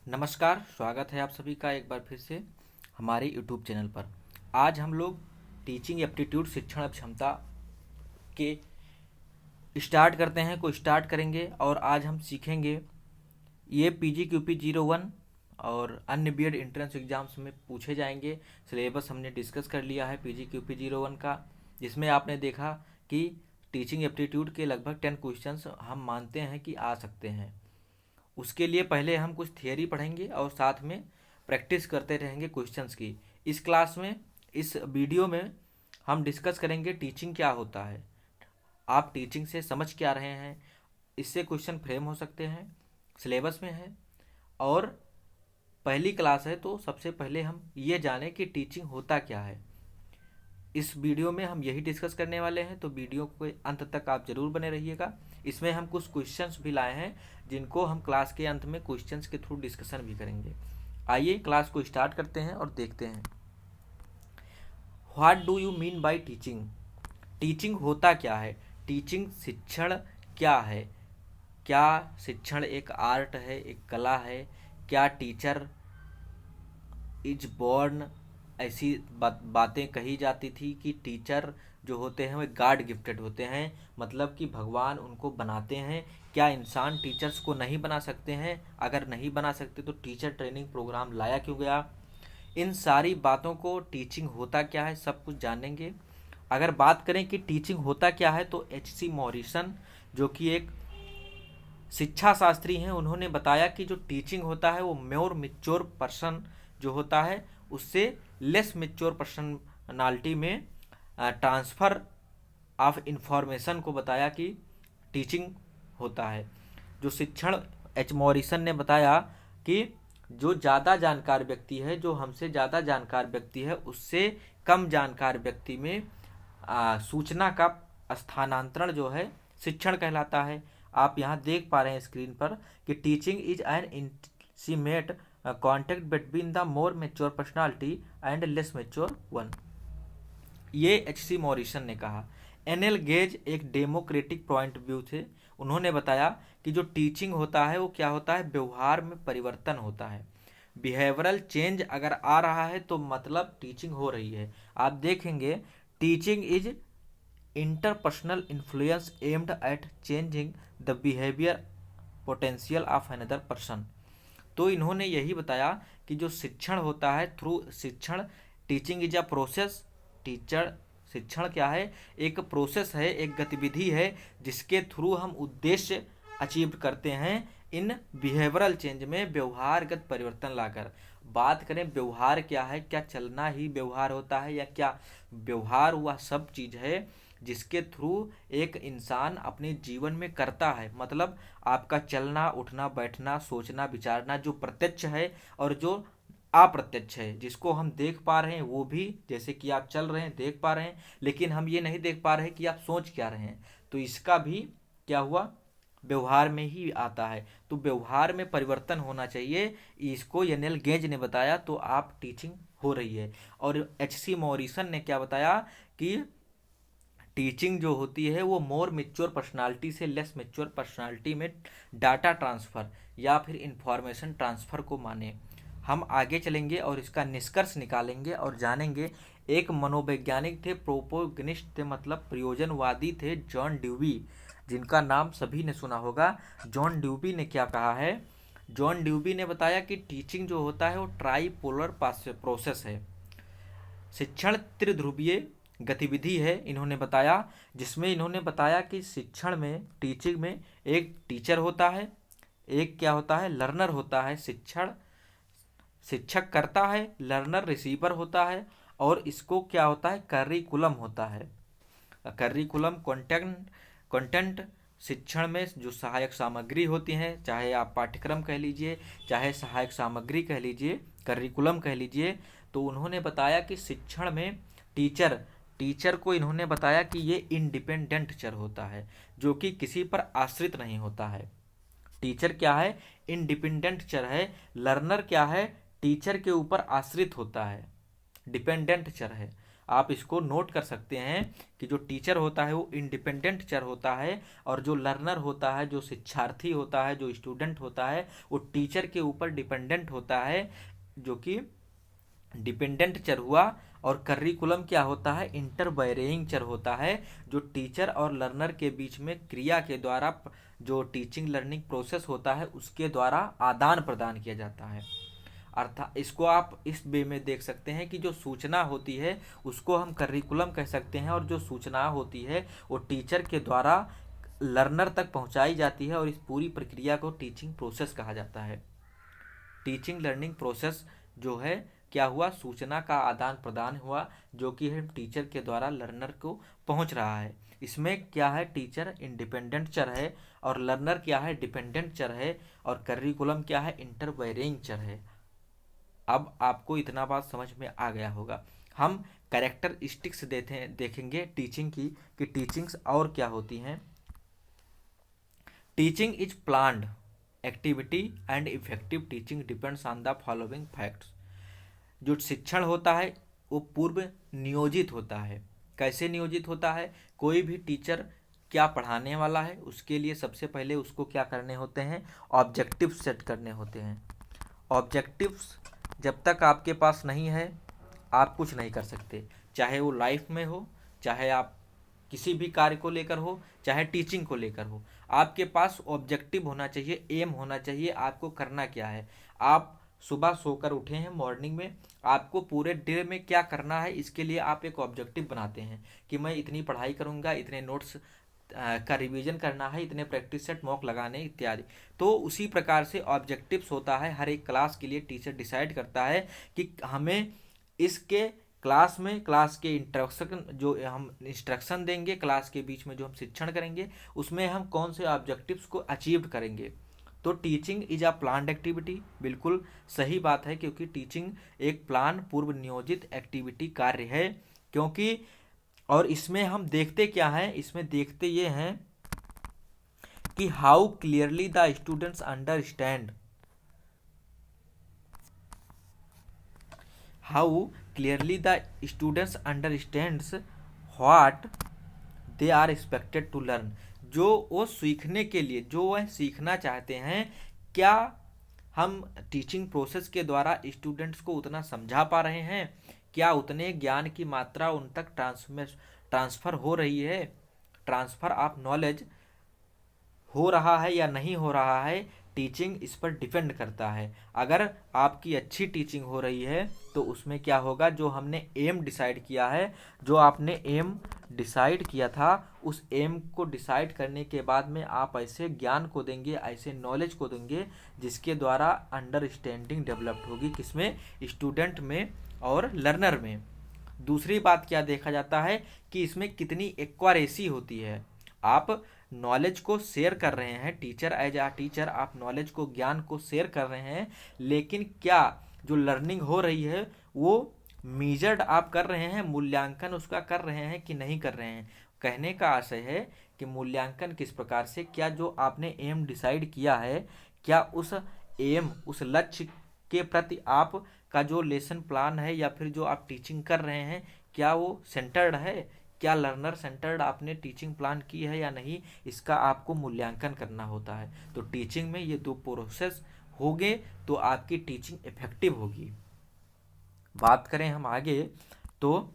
नमस्कार, स्वागत है आप सभी का एक बार फिर से हमारे यूट्यूब चैनल पर। आज हम लोग टीचिंग एप्टीट्यूड शिक्षण क्षमता के स्टार्ट करते हैं को स्टार्ट करेंगे और आज हम सीखेंगे ये PGQP01 और अन्य बीएड एंट्रेंस एग्जाम्स में पूछे जाएंगे। सिलेबस हमने डिस्कस कर लिया है PGQP01 का, जिसमें आपने देखा कि टीचिंग एप्टीट्यूड के लगभग 10 क्वेश्चंस हम मानते हैं कि आ सकते हैं। उसके लिए पहले हम कुछ थियरी पढ़ेंगे और साथ में प्रैक्टिस करते रहेंगे क्वेश्चंस की। इस क्लास में, इस वीडियो में हम डिस्कस करेंगे टीचिंग क्या होता है, आप टीचिंग से समझ क्या रहे हैं, इससे क्वेश्चन फ्रेम हो सकते हैं, सिलेबस में है। और पहली क्लास है तो सबसे पहले हम ये जानें कि टीचिंग होता क्या है। इस वीडियो में हम यही डिस्कस करने वाले हैं, तो वीडियो के अंत तक आप जरूर बने रहिएगा। इसमें हम कुछ क्वेश्चंस भी लाए हैं जिनको हम क्लास के अंत में क्वेश्चंस के थ्रू डिस्कशन भी करेंगे। आइए क्लास को स्टार्ट करते हैं और देखते हैं। What do you mean by teaching? Teaching होता क्या है? टीचिंग शिक्षण क्या है? क्या शिक्षण एक आर्ट है, एक कला है? क्या टीचर इज बॉर्न? ऐसी बातें कही जाती थी कि टीचर जो होते हैं वे गॉड गिफ्टेड होते हैं, मतलब कि भगवान उनको बनाते हैं। क्या इंसान टीचर्स को नहीं बना सकते हैं? अगर नहीं बना सकते तो टीचर ट्रेनिंग प्रोग्राम लाया क्यों गया? इन सारी बातों को, टीचिंग होता क्या है, सब कुछ जानेंगे। अगर बात करें कि टीचिंग होता क्या है तो H.C. मॉरिसन, जो कि एक शिक्षा शास्त्री हैं, उन्होंने बताया कि जो टीचिंग होता है वो मोर मैच्योर पर्सन जो होता है उससे लेस मैच्योर पर्सनालिटी में ट्रांसफ़र ऑफ इंफॉर्मेशन को बताया कि टीचिंग होता है। जो शिक्षण H. मॉरिसन ने बताया कि जो ज़्यादा जानकार व्यक्ति है, जो हमसे ज़्यादा जानकार व्यक्ति है, उससे कम जानकार व्यक्ति में सूचना का स्थानांतरण जो है शिक्षण कहलाता है। आप यहाँ देख पा रहे हैं स्क्रीन पर कि teaching is N intimate contact between the more mature personality and less mature one. ये H.C. मॉरिसन ने कहा। N.L. गेज एक डेमोक्रेटिक पॉइंट व्यू थे। उन्होंने बताया कि जो टीचिंग होता है वो क्या होता है, व्यवहार में परिवर्तन होता है। बिहेवियरल चेंज अगर आ रहा है तो मतलब टीचिंग हो रही है। आप देखेंगे teaching is interpersonal influence aimed at changing the behaviour potential of another person. तो इन्होंने यही बताया कि जो शिक्षण होता है, थ्रू शिक्षण, teaching is a process. Teacher शिक्षण क्या है? एक प्रोसेस है, एक गतिविधि है जिसके थ्रू हम उद्देश्य अचीव करते हैं इन बिहेवियरल चेंज में, व्यवहारगत परिवर्तन लाकर। बात करें व्यवहार क्या है, क्या चलना ही व्यवहार होता है या क्या व्यवहार वह सब चीज़ है जिसके थ्रू एक इंसान अपने जीवन में करता है। मतलब आपका चलना, उठना, बैठना, सोचना, विचारना जो प्रत्यक्ष है और जो अप्रत्यक्ष है, जिसको हम देख पा रहे हैं वो भी, जैसे कि आप चल रहे हैं देख पा रहे हैं, लेकिन हम ये नहीं देख पा रहे हैं कि आप सोच क्या रहे हैं, तो इसका भी क्या हुआ, व्यवहार में ही आता है। तो व्यवहार में परिवर्तन होना चाहिए, इसको N.L. गेज ने बताया, तो आप टीचिंग हो रही है। और H.C. मॉरिसन ने क्या बताया कि टीचिंग जो होती है वो मोर मैच्योर पर्सनालिटी से लेस मैच्योर पर्सनालिटी में डाटा ट्रांसफ़र या फिर इंफॉर्मेशन ट्रांसफ़र को माने। हम आगे चलेंगे और इसका निष्कर्ष निकालेंगे और जानेंगे। एक मनोवैज्ञानिक थे, प्रोपोगनिस्ट थे, मतलब प्रयोजनवादी थे, जॉन ड्यूबी, जिनका नाम सभी ने सुना होगा। जॉन ड्यूबी ने क्या कहा है? जॉन ड्यूबी ने बताया कि टीचिंग जो होता है वो ट्राईपोलर प्रोसेस है। शिक्षण त्रिध्रुवीय गतिविधि है, इन्होंने बताया, जिसमें इन्होंने बताया कि शिक्षण में, टीचिंग में एक टीचर होता है, एक क्या होता है, लर्नर होता है। शिक्षक करता है, लर्नर रिसीवर होता है, और इसको क्या होता है, करिकुलम होता है। करिकुलम कंटेंट शिक्षण में जो सहायक सामग्री होती हैं, चाहे आप पाठ्यक्रम कह लीजिए, चाहे सहायक सामग्री कह लीजिए, करिकुलम कह लीजिए। तो उन्होंने बताया कि शिक्षण में टीचर को इन्होंने बताया कि ये इंडिपेंडेंट टीचर होता है, जो कि किसी पर आश्रित नहीं होता है। टीचर क्या है? इंडिपेंडेंट टीचर है। लर्नर क्या है? टीचर के ऊपर आश्रित होता है, डिपेंडेंट टीचर है। आप इसको नोट कर सकते हैं कि जो टीचर होता है वो इंडिपेंडेंट चर होता है, और जो लर्नर होता है, जो शिक्षार्थी होता है, जो स्टूडेंट होता है, वो टीचर के ऊपर डिपेंडेंट होता है, जो कि डिपेंडेंट चर हुआ। और करिकुलम क्या होता है? इंटरवेरिंग चर होता है, जो टीचर और लर्नर के बीच में क्रिया के द्वारा जो टीचिंग लर्निंग प्रोसेस होता है उसके द्वारा आदान प्रदान किया जाता है। अर्थात इसको आप इस वे में देख सकते हैं कि जो सूचना होती है उसको हम करिकुलम कह सकते हैं, और जो सूचना होती है वो टीचर के द्वारा लर्नर तक पहुंचाई जाती है, और इस पूरी प्रक्रिया को टीचिंग प्रोसेस कहा जाता है। टीचिंग लर्निंग प्रोसेस जो है क्या हुआ? सूचना का आदान प्रदान हुआ, जो कि है टीचर के द्वारा लर्नर को पहुंच रहा है। इसमें क्या है? टीचर इंडिपेंडेंट चर है, और लर्नर क्या है? डिपेंडेंट चर है, और करिकुलम क्या है? इंटरवेरिंग चर है। अब आपको इतना बात समझ में आ गया होगा। हम कैरेक्टरिस्टिक्स देखेंगे टीचिंग की, कि टीचिंग्स और क्या होती हैं। Teaching is planned activity and effective teaching depends on the following facts. जो शिक्षण होता है वो पूर्व नियोजित होता है। कैसे नियोजित होता है? कोई भी टीचर क्या पढ़ाने वाला है उसके लिए सबसे पहले उसको क्या करने होते हैं? ऑब्जेक्टिव सेट करने होते हैं। ऑब्जेक्टिव्स जब तक आपके पास नहीं है आप कुछ नहीं कर सकते, चाहे वो लाइफ में हो, चाहे आप किसी भी कार्य को लेकर हो, चाहे टीचिंग को लेकर हो। आपके पास ऑब्जेक्टिव होना चाहिए, एम होना चाहिए, आपको करना क्या है। आप सुबह सोकर उठे हैं मॉर्निंग में, आपको पूरे डे में क्या करना है इसके लिए आप एक ऑब्जेक्टिव बनाते हैं कि मैं इतनी पढ़ाई करूंगा, इतने नोट्स का रिवीजन करना है, इतने प्रैक्टिस सेट मॉक लगाने इत्यादि। तो उसी प्रकार से ऑब्जेक्टिव्स होता है हर एक क्लास के लिए। टीचर डिसाइड करता है कि हमें इसके क्लास में, क्लास के इंस्ट्रक्शन जो हम इंस्ट्रक्शन देंगे, क्लास के बीच में जो हम शिक्षण करेंगे उसमें हम कौन से ऑब्जेक्टिव्स को अचीव करेंगे। तो teaching is a planned activity, बिल्कुल सही बात है, क्योंकि टीचिंग एक प्लान पूर्व नियोजित एक्टिविटी कार्य है। क्योंकि और इसमें हम देखते क्या हैं? इसमें देखते ये हैं कि how clearly the students understand, how clearly the students understands what they are expected to learn. जो वो सीखने के लिए, जो वह सीखना चाहते हैं, क्या हम टीचिंग प्रोसेस के द्वारा स्टूडेंट्स को उतना समझा पा रहे हैं? क्या उतने ज्ञान की मात्रा उन तक ट्रांसफ़र हो रही है? ट्रांसफ़र ऑफ नॉलेज हो रहा है या नहीं हो रहा है? टीचिंग इस पर डिपेंड करता है। अगर आपकी अच्छी टीचिंग हो रही है तो उसमें क्या होगा? जो हमने एम डिसाइड किया है, जो आपने एम डिसाइड किया था, उस एम को डिसाइड करने के बाद में आप ऐसे ज्ञान को देंगे, ऐसे नॉलेज को देंगे जिसके द्वारा अंडरस्टैंडिंग डेवलप्ड होगी, किसमें? स्टूडेंट में और लर्नर में। दूसरी बात क्या देखा जाता है कि इसमें कितनी एक्यूरेसी होती है। आप नॉलेज को शेयर कर रहे हैं, टीचर एज आ टीचर आप नॉलेज को, ज्ञान को शेयर कर रहे हैं, लेकिन क्या जो लर्निंग हो रही है वो मेजर्ड आप कर रहे हैं, मूल्यांकन उसका कर रहे हैं कि नहीं कर रहे हैं? कहने का आशय है कि मूल्यांकन किस प्रकार से, क्या जो आपने एम डिसाइड किया है, क्या उस एम, उस लक्ष्य के प्रति आप का जो लेसन प्लान है या फिर जो आप टीचिंग कर रहे हैं, क्या वो सेंटर्ड है? क्या लर्नर सेंटर्ड आपने टीचिंग प्लान की है या नहीं, इसका आपको मूल्यांकन करना होता है। तो टीचिंग में ये दो प्रोसेस होंगे तो आपकी टीचिंग इफेक्टिव होगी। बात करें हम आगे तो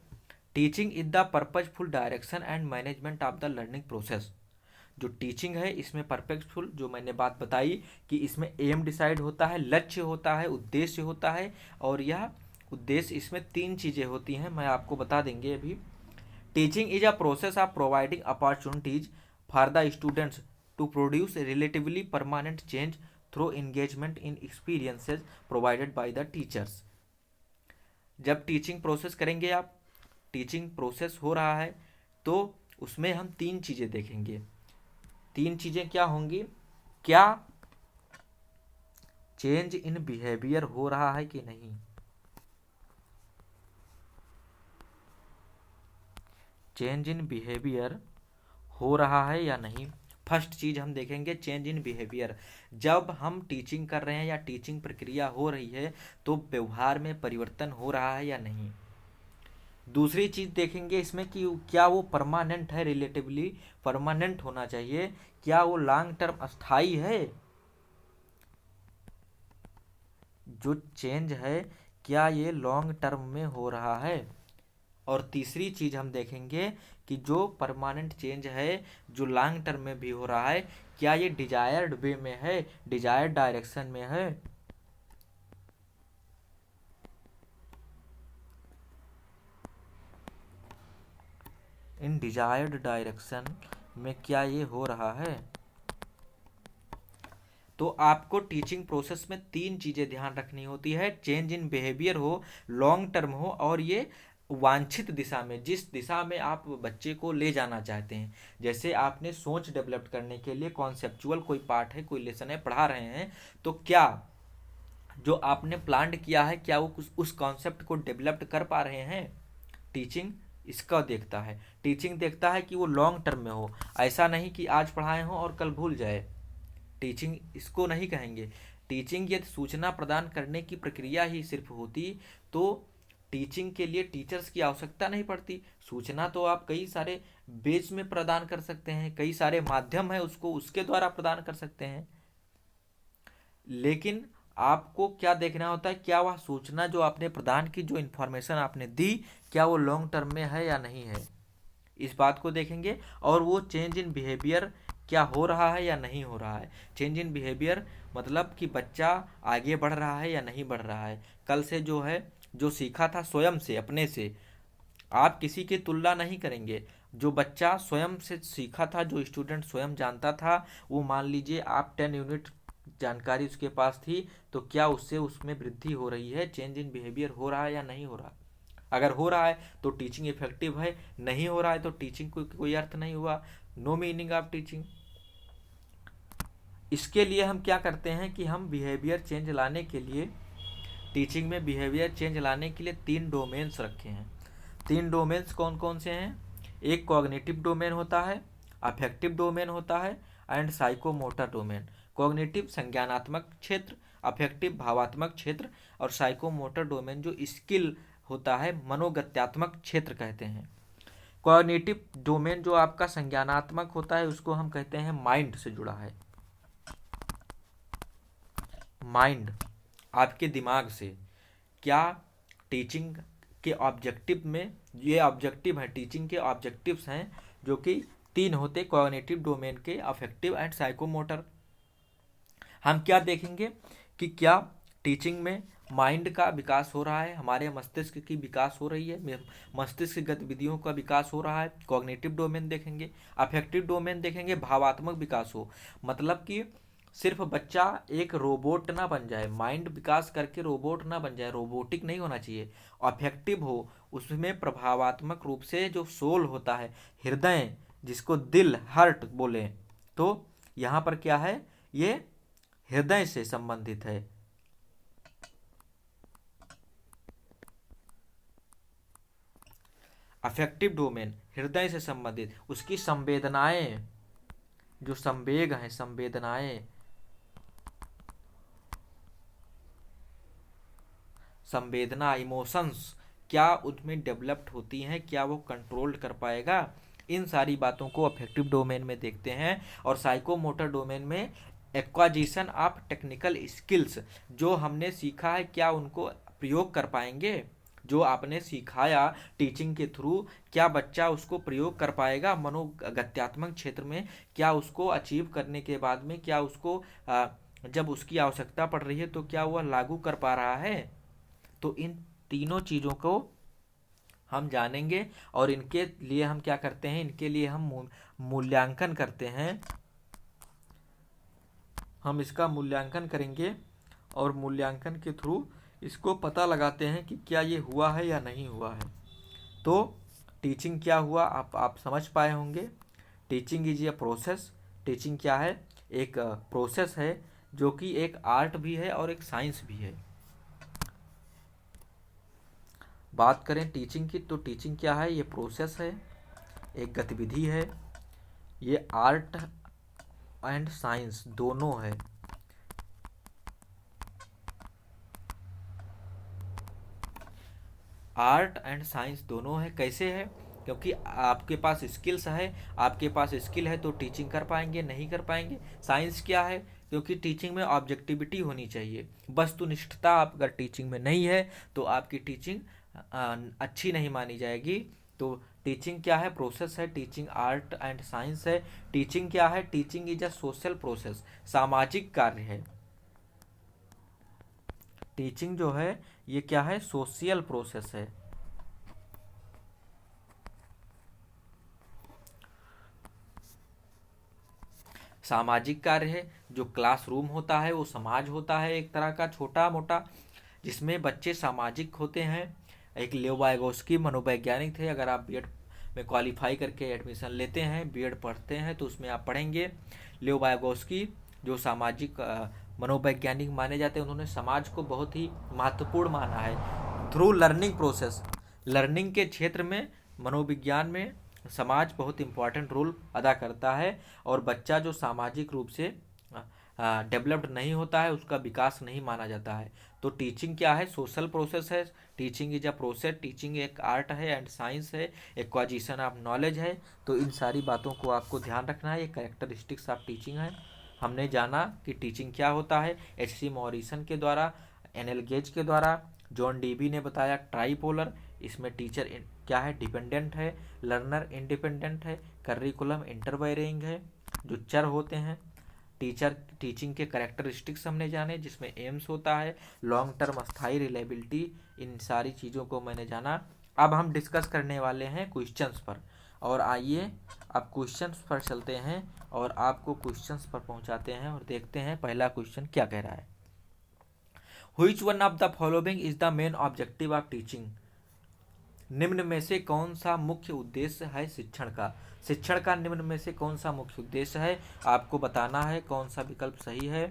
teaching is the purposeful direction and management of the learning process. जो टीचिंग है इसमें पर्पजफुल, जो मैंने बात बताई कि इसमें एम डिसाइड होता है, लक्ष्य होता है, उद्देश्य होता है, और यह उद्देश्य इसमें तीन चीज़ें होती हैं, मैं आपको बता देंगे अभी। Teaching is a process of providing opportunities for the students to produce relatively permanent change through engagement in experiences provided by the teachers. जब टीचिंग प्रोसेस करेंगे आप, टीचिंग प्रोसेस हो रहा है तो उसमें हम तीन चीज़ें देखेंगे। तीन चीज़ें क्या होंगी? क्या चेंज इन बिहेवियर हो रहा है कि नहीं, चेंज इन बिहेवियर हो रहा है या नहीं। फर्स्ट चीज़ हम देखेंगे चेंज इन बिहेवियर। जब हम टीचिंग कर रहे हैं या टीचिंग प्रक्रिया हो रही है तो व्यवहार में परिवर्तन हो रहा है या नहीं। दूसरी चीज देखेंगे इसमें कि क्या वो परमानेंट है, रिलेटिवली परमानेंट होना चाहिए, क्या वो लॉन्ग टर्म अस्थाई है, जो चेंज है क्या ये लॉन्ग टर्म में हो रहा है। और तीसरी चीज हम देखेंगे कि जो परमानेंट चेंज है जो लॉन्ग टर्म में भी हो रहा है, क्या ये डिजायर्ड वे में है, डिजायर्ड डायरेक्शन में है। इन डिजायर्ड डायरेक्शन में क्या ये हो रहा है। तो आपको टीचिंग प्रोसेस में तीन चीजें ध्यान रखनी होती है, चेंज इन बिहेवियर हो, लॉन्ग टर्म हो, और ये वांछित दिशा में, जिस दिशा में आप बच्चे को ले जाना चाहते हैं। जैसे आपने सोच डेवलप करने के लिए कॉन्सेप्चुअल कोई पार्ट है, कोई लेसन है, पढ़ा रहे हैं, तो क्या जो आपने प्लान किया है क्या वो उस कॉन्सेप्ट को डेवलप कर पा रहे हैं। टीचिंग इसका देखता है, टीचिंग देखता है कि वो लॉन्ग टर्म में हो, ऐसा नहीं कि आज पढ़ाए हो और कल भूल जाए। टीचिंग इसको नहीं कहेंगे। टीचिंग यदि सूचना प्रदान करने की प्रक्रिया ही सिर्फ होती तो टीचिंग के लिए टीचर्स की आवश्यकता नहीं पड़ती। सूचना तो आप कई सारे बेस में प्रदान कर सकते हैं, कई सारे माध्यम है उसको उसके द्वारा प्रदान कर सकते हैं। लेकिन आपको क्या देखना होता है, क्या वह सूचना जो आपने प्रदान की, जो इन्फॉर्मेशन आपने दी, क्या वो लॉन्ग टर्म में है या नहीं है, इस बात को देखेंगे। और वो चेंज इन बिहेवियर क्या हो रहा है या नहीं हो रहा है। चेंज इन बिहेवियर मतलब कि बच्चा आगे बढ़ रहा है या नहीं बढ़ रहा है। कल से जो है जो सीखा था स्वयं से, अपने से, आप किसी की तुलना नहीं करेंगे। जो बच्चा स्वयं से सीखा था, जो स्टूडेंट स्वयं जानता था, वो मान लीजिए आप 10 यूनिट जानकारी उसके पास थी, तो क्या उससे उसमें वृद्धि हो रही है, चेंज इन बिहेवियर हो रहा है या नहीं हो रहा। अगर हो रहा है तो टीचिंग इफेक्टिव है, नहीं हो रहा है तो टीचिंग कोई अर्थ नहीं हुआ, नो मीनिंग ऑफ टीचिंग। इसके लिए हम क्या करते हैं कि हम बिहेवियर चेंज लाने के लिए, टीचिंग में बिहेवियर चेंज लाने के लिए 3 डोमेन्स रखे हैं। 3 डोमेन्स कौन कौन से हैं। एक कॉग्निटिव डोमेन होता है, अफेक्टिव डोमेन होता है, एंड साइकोमोटर डोमेन। कॉग्निटिव संज्ञानात्मक क्षेत्र, अफेक्टिव भावात्मक क्षेत्र, और साइकोमोटर डोमेन जो स्किल होता है मनोगत्यात्मक क्षेत्र कहते हैं। कॉग्निटिव डोमेन जो आपका संज्ञानात्मक होता है उसको हम कहते हैं माइंड से जुड़ा है। माइंड आपके दिमाग से। क्या टीचिंग के ऑब्जेक्टिव में, ये ऑब्जेक्टिव है, टीचिंग के ऑब्जेक्टिव्स हैं जो कि 3 होते कॉग्निटिव डोमेन के, अफेक्टिव एंड साइकोमोटर। हम क्या देखेंगे कि क्या टीचिंग में माइंड का विकास हो रहा है, हमारे मस्तिष्क की विकास हो रही है, मस्तिष्क गतिविधियों का विकास हो रहा है, कॉग्निटिव डोमेन देखेंगे। अफेक्टिव डोमेन देखेंगे, भावात्मक विकास हो, मतलब कि सिर्फ बच्चा एक रोबोट ना बन जाए, माइंड विकास करके रोबोट ना बन जाए, रोबोटिक नहीं होना चाहिए। अफेक्टिव हो, उसमें प्रभावात्मक रूप से जो सोल होता है, हृदय, जिसको दिल, हार्ट बोले, तो यहाँ पर क्या है, ये हृदय से संबंधित है। अफेक्टिव डोमेन हृदय से संबंधित, उसकी संवेदनाएं, जो संवेग हैं, संवेदनाएं, संवेदना, इमोशंस क्या उसमें डेवलप्ड होती हैं, क्या वो कंट्रोल्ड कर पाएगा, इन सारी बातों को अफेक्टिव डोमेन में देखते हैं। और साइकोमोटर डोमेन में एक्वाजिशन ऑफ टेक्निकल स्किल्स, जो हमने सीखा है क्या उनको प्रयोग कर पाएंगे, जो आपने सिखाया टीचिंग के थ्रू, क्या बच्चा उसको प्रयोग कर पाएगा मनोगत्यात्मक क्षेत्र में, क्या उसको अचीव करने के बाद में, क्या उसको जब उसकी आवश्यकता पड़ रही है तो क्या वह लागू कर पा रहा है। तो इन तीनों चीज़ों को हम जानेंगे और इनके लिए हम क्या करते हैं, इनके लिए हम मूल्यांकन करते हैं। हम इसका मूल्यांकन करेंगे और मूल्यांकन के थ्रू इसको पता लगाते हैं कि क्या ये हुआ है या नहीं हुआ है। तो टीचिंग क्या हुआ, आप समझ पाए होंगे। Teaching is a process. Teaching क्या है, एक प्रोसेस है जो कि एक आर्ट भी है और एक साइंस भी है। बात करें टीचिंग की, तो टीचिंग क्या है, ये प्रोसेस है, एक गतिविधि है, ये आर्ट एंड साइंस दोनों है। आर्ट एंड साइंस दोनों है। कैसे है? क्योंकि आपके पास स्किल्स है, आपके पास स्किल है तो टीचिंग कर पाएंगे, नहीं कर पाएंगे। साइंस क्या है? क्योंकि टीचिंग में ऑब्जेक्टिविटी होनी चाहिए, वस्तुनिष्ठता आप अगर टीचिंग में नहीं है तो आपकी टीचिंग अच्छी नहीं मानी जाएगी। तो टीचिंग क्या है? प्रोसेस है। टीचिंग आर्ट एंड साइंस है। टीचिंग क्या है? Teaching is a social process, सामाजिक कार्य है। टीचिंग जो है ये क्या है? सोशल प्रोसेस है। सामाजिक कार्य है। जो क्लासरूम होता है वो समाज होता है एक तरह का छोटा मोटा, जिसमें बच्चे सामाजिक होते हैं। एक लेव वाइगोस्की मनोवैज्ञानिक थे, अगर आप बीएड में क्वालिफाई करके एडमिशन लेते हैं, बीएड पढ़ते हैं तो उसमें आप पढ़ेंगे लेव वाइगोस्की जो सामाजिक मनोवैज्ञानिक माने जाते हैं। उन्होंने समाज को बहुत ही महत्वपूर्ण माना है। थ्रू लर्निंग प्रोसेस, लर्निंग के क्षेत्र में मनोविज्ञान में समाज बहुत इंपॉर्टेंट रोल अदा करता है। और बच्चा जो सामाजिक रूप से डेवलप्ड नहीं होता है उसका विकास नहीं माना जाता है। तो टीचिंग क्या है? सोशल प्रोसेस है। Teaching is a process. Teaching एक आर्ट है एंड साइंस है, एक्वाजिशन ऑफ नॉलेज है। तो इन सारी बातों को आपको ध्यान रखना है। ये कैरेक्टरिस्टिक्स ऑफ टीचिंग है। हमने जाना कि टीचिंग क्या होता है एच.सी. मॉरिसन के द्वारा, एन.एल. गेज के द्वारा, जॉन डीबी ने बताया ट्राइपोलर। इसमें टीचर क्या है? डिपेंडेंट है, लर्नर इंडिपेंडेंट है, करिकुलम इंटरवेरिंग है। जो चर होते हैं टीचर, टीचिंग के कैरेक्टरिस्टिक्स हमने जाने, जिसमें एम्स होता है, लॉन्ग टर्म स्थायी रिलेबिलिटी, इन सारी चीज़ों को मैंने जाना। अब हम डिस्कस करने वाले हैं क्वेश्चंस पर। और आइए अब क्वेश्चंस पर चलते हैं और आपको क्वेश्चंस पर पहुंचाते हैं और देखते हैं पहला क्वेश्चन क्या कह रहा है। Which one of the following is the main objective of teaching? निम्न में से कौन सा मुख्य उद्देश्य है शिक्षण का? शिक्षण का निम्न में से कौन सा मुख्य उद्देश्य है? आपको बताना है कौन सा विकल्प सही है।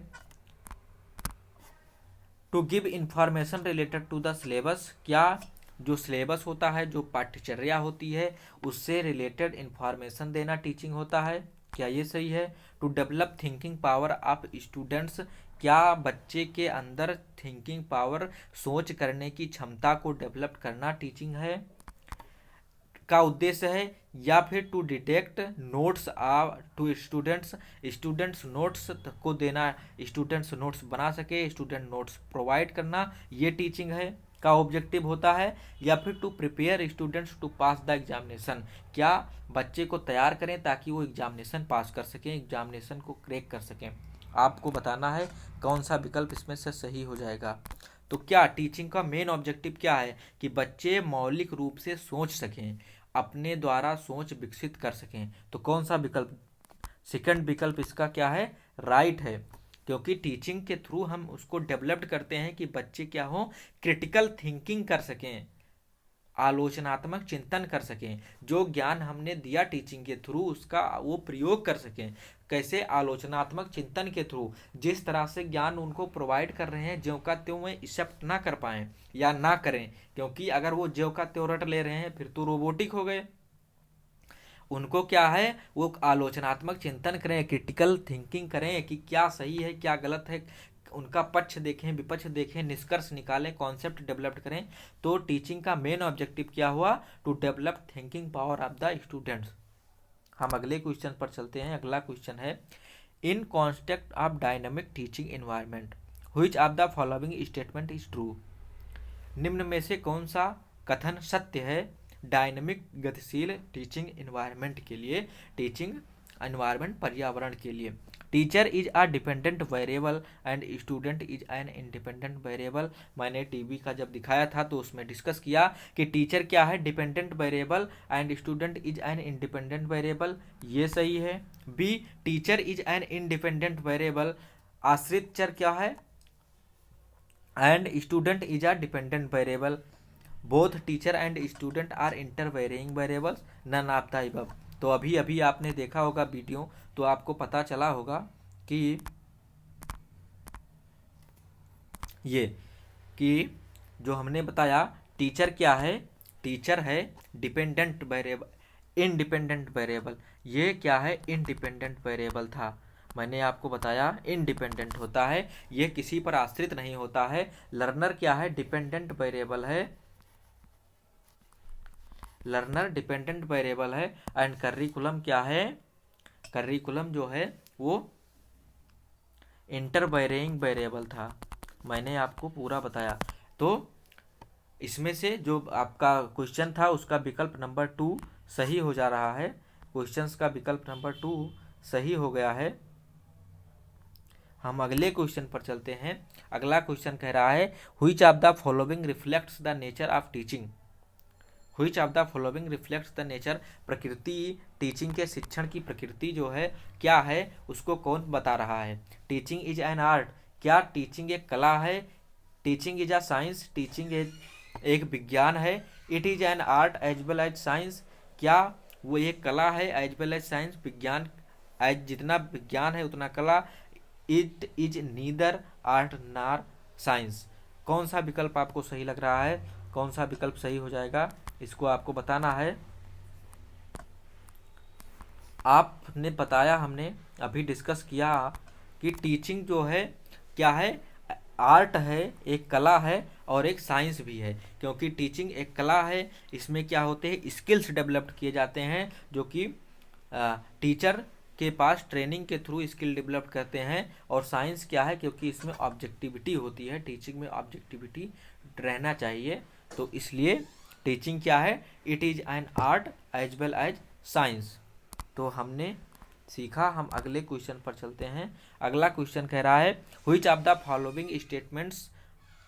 To give information related to the syllabus, क्या जो सिलेबस होता है, जो पाठ्यचर्या होती है, उससे रिलेटेड इंफॉर्मेशन देना टीचिंग होता है, क्या ये सही है? To develop thinking power of students, क्या बच्चे के अंदर थिंकिंग पावर, सोच करने की क्षमता को डेवलप करना टीचिंग है का उद्देश्य है? या फिर to detect notes to students, students notes को देना, स्टूडेंट्स नोट्स बना सके, स्टूडेंट नोट्स प्रोवाइड करना, ये टीचिंग है का ऑब्जेक्टिव होता है? या फिर to prepare students to pass the examination, क्या बच्चे को तैयार करें ताकि वो एग्जामिनेशन पास कर सकें, एग्जामिनेशन को क्रैक कर सकें। आपको बताना है कौन सा विकल्प इसमें से सही हो जाएगा। तो क्या टीचिंग का मेन ऑब्जेक्टिव क्या है? कि बच्चे मौलिक रूप से सोच सकें, अपने द्वारा सोच विकसित कर सकें। तो कौन सा विकल्प? सेकंड विकल्प इसका क्या है? राइट है। क्योंकि टीचिंग के थ्रू हम उसको डेवलप्ड करते हैं कि बच्चे क्या हो? क्रिटिकल थिंकिंग कर सकें, आलोचनात्मक चिंतन कर सकें, जो ज्ञान हमने दिया टीचिंग के थ्रू उसका वो प्रयोग कर सकें। कैसे? आलोचनात्मक चिंतन के थ्रू, जिस तरह से ज्ञान उनको प्रोवाइड कर रहे हैं ज्यों का त्यों में एक्सेप्ट ना कर पाएँ या ना करें, क्योंकि अगर वो ज्यों का त्यों रट ले रहे हैं फिर तो रोबोटिक हो गए। उनको क्या है? वो आलोचनात्मक चिंतन करें, क्रिटिकल थिंकिंग करें कि क्या सही है क्या गलत है, उनका पक्ष देखें, विपक्ष देखें, निष्कर्ष निकालें, कॉन्सेप्ट डेवलप करें। तो टीचिंग का मेन ऑब्जेक्टिव क्या हुआ? To develop thinking power of the students. हम अगले क्वेश्चन पर चलते हैं। अगला क्वेश्चन है in context of dynamic teaching environment which of the following statement is true? निम्न में से कौन सा कथन सत्य है डायनेमिक गतिशील टीचिंग एनवायरनमेंट के लिए, टीचिंग एनवायरनमेंट पर्यावरण के लिए? Teacher is a dependent variable and student is an independent variable. मैंने टीवी का जब दिखाया था तो उसमें डिस्कस किया कि टीचर क्या है? Dependent variable and student is an independent variable, ये सही है। B, teacher is an independent variable, आश्रित चर क्या है? And student is a dependent variable, both teacher and student are intervening variables, none of the above. तो अभी अभी आपने देखा होगा वीडियो तो आपको पता चला होगा कि ये कि जो हमने बताया टीचर क्या है? टीचर है डिपेंडेंट वेरिएबल, इंडिपेंडेंट वेरिएबल। ये क्या है? इंडिपेंडेंट वेरिएबल था। मैंने आपको बताया इंडिपेंडेंट होता है, ये किसी पर आश्रित नहीं होता है। लर्नर क्या है? डिपेंडेंट वेरिएबल है, लर्नर डिपेंडेंट वेरिएबल है एंड करिकुलम क्या है, करिकुलम जो है वो इंटर वेरिएंग वेरिएबल था। मैंने आपको पूरा बताया। तो इसमें से जो आपका क्वेश्चन था उसका विकल्प नंबर 2 सही हो जा रहा है। क्वेश्चंस का विकल्प नंबर 2 सही हो गया है। हम अगले क्वेश्चन पर चलते हैं। अगला क्वेश्चन कह रहा है which of the following reflects the nature of teaching. Which of the following reflects the nature, प्रकृति, टीचिंग के शिक्षण की प्रकृति जो है क्या है उसको कौन बता रहा है। टीचिंग इज एन आर्ट, क्या टीचिंग एक कला है। Teaching is a science, teaching एक विज्ञान है। It is an art as well as science, क्या वो एक कला है एज वेल एज साइंस, विज्ञान एज जितना विज्ञान है उतना कला। It is neither art nor science. कौन सा विकल्प आपको सही लग रहा है, कौन सा विकल्प सही हो जाएगा, इसको आपको बताना है। आपने बताया, हमने अभी डिस्कस किया कि टीचिंग जो है क्या है, आर्ट है, एक कला है और एक साइंस भी है। क्योंकि टीचिंग एक कला है, इसमें क्या होते हैं स्किल्स डेवलप किए जाते हैं जो कि टीचर के पास ट्रेनिंग के थ्रू स्किल डेवलप करते हैं। और साइंस क्या है, क्योंकि इसमें ऑब्जेक्टिविटी होती है, टीचिंग में ऑब्जेक्टिविटी रहना चाहिए। तो इसलिए टीचिंग क्या है, it is an art as well as science. तो हमने सीखा। हम अगले क्वेश्चन पर चलते हैं। अगला क्वेश्चन कह रहा है which of the following statements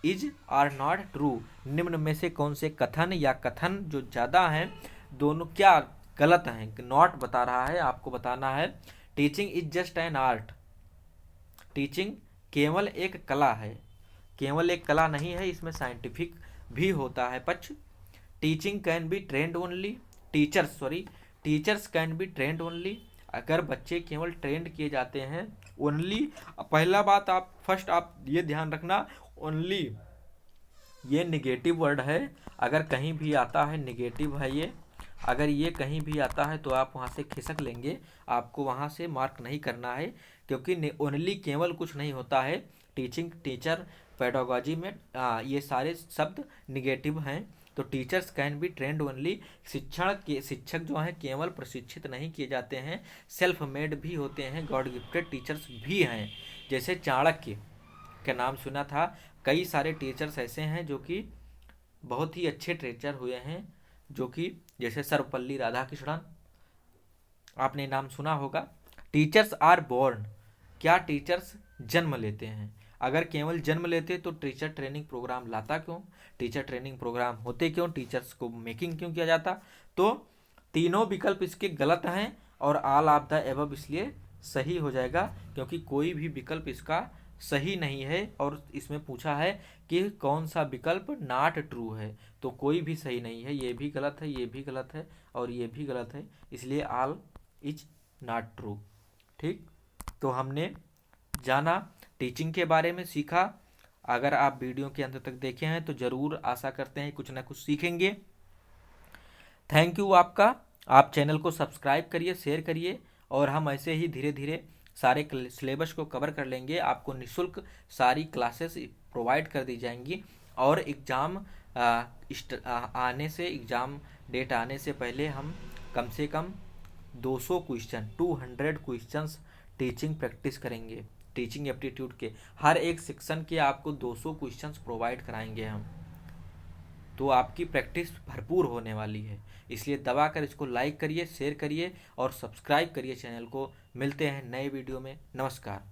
is are not true. निम्न में से कौन से कथन या कथन जो ज़्यादा हैं दोनों क्या गलत हैं। नॉट बता रहा है, आपको बताना है। Teaching is just an art, teaching केवल एक कला है। केवल एक कला नहीं है, इसमें साइंटिफिक भी होता है पक्ष। Teaching can be trend only, teachers can be trend only. अगर बच्चे केवल ट्रेंड किए जाते हैं, ओनली, पहला बात आप ये ध्यान रखना, ओनली ये निगेटिव वर्ड है। अगर कहीं भी आता है निगेटिव है ये, अगर ये कहीं भी आता है तो आप वहाँ से खिसक लेंगे, आपको वहाँ से मार्क नहीं करना है। क्योंकि ओनली केवल कुछ नहीं होता है। टीचिंग, टीचर, पेडागोजी में ये सारे शब्द निगेटिव हैं। तो teachers can be trend only, शिक्षक जो हैं केवल प्रशिक्षित नहीं किए जाते हैं, सेल्फ मेड भी होते हैं, गॉड गिफ्टेड टीचर्स भी हैं। जैसे चाणक्य का नाम सुना था, कई सारे टीचर्स ऐसे हैं जो कि बहुत ही अच्छे टीचर हुए हैं, जो कि जैसे सर्वपल्ली राधाकृष्णन, आपने नाम सुना होगा। टीचर्स आर बोर्न, क्या टीचर्स जन्म लेते हैं। अगर केवल जन्म लेते तो टीचर ट्रेनिंग प्रोग्राम लाता क्यों, टीचर ट्रेनिंग प्रोग्राम होते क्यों, टीचर्स को मेकिंग क्यों किया जाता। तो तीनों विकल्प इसके गलत हैं और ऑल ऑफ द एबव इसलिए सही हो जाएगा, क्योंकि कोई भी विकल्प इसका सही नहीं है। और इसमें पूछा है कि कौन सा विकल्प नॉट ट्रू है, तो कोई भी सही नहीं है। ये भी गलत है, ये भी गलत है और ये भी गलत है, इसलिए ऑल इज नॉट ट्रू। ठीक, तो हमने जाना, टीचिंग के बारे में सीखा। अगर आप वीडियो के अंत तक देखे हैं तो ज़रूर आशा करते हैं कुछ ना कुछ सीखेंगे। थैंक यू आपका। आप चैनल को सब्सक्राइब करिए, शेयर करिए और हम ऐसे ही धीरे धीरे सारे सिलेबस को कवर कर लेंगे। आपको निःशुल्क सारी क्लासेस प्रोवाइड कर दी जाएंगी और एग्ज़ाम आने से, एग्ज़ाम डेट आने से पहले हम कम से कम 200 क्वेश्चंस टीचिंग प्रैक्टिस करेंगे। टीचिंग एप्टीट्यूड के हर एक सेक्शन के आपको 200 क्वेश्चंस प्रोवाइड कराएंगे हम, तो आपकी प्रैक्टिस भरपूर होने वाली है। इसलिए दबा कर इसको लाइक करिए, शेयर करिए और सब्सक्राइब करिए चैनल को। मिलते हैं नए वीडियो में। नमस्कार।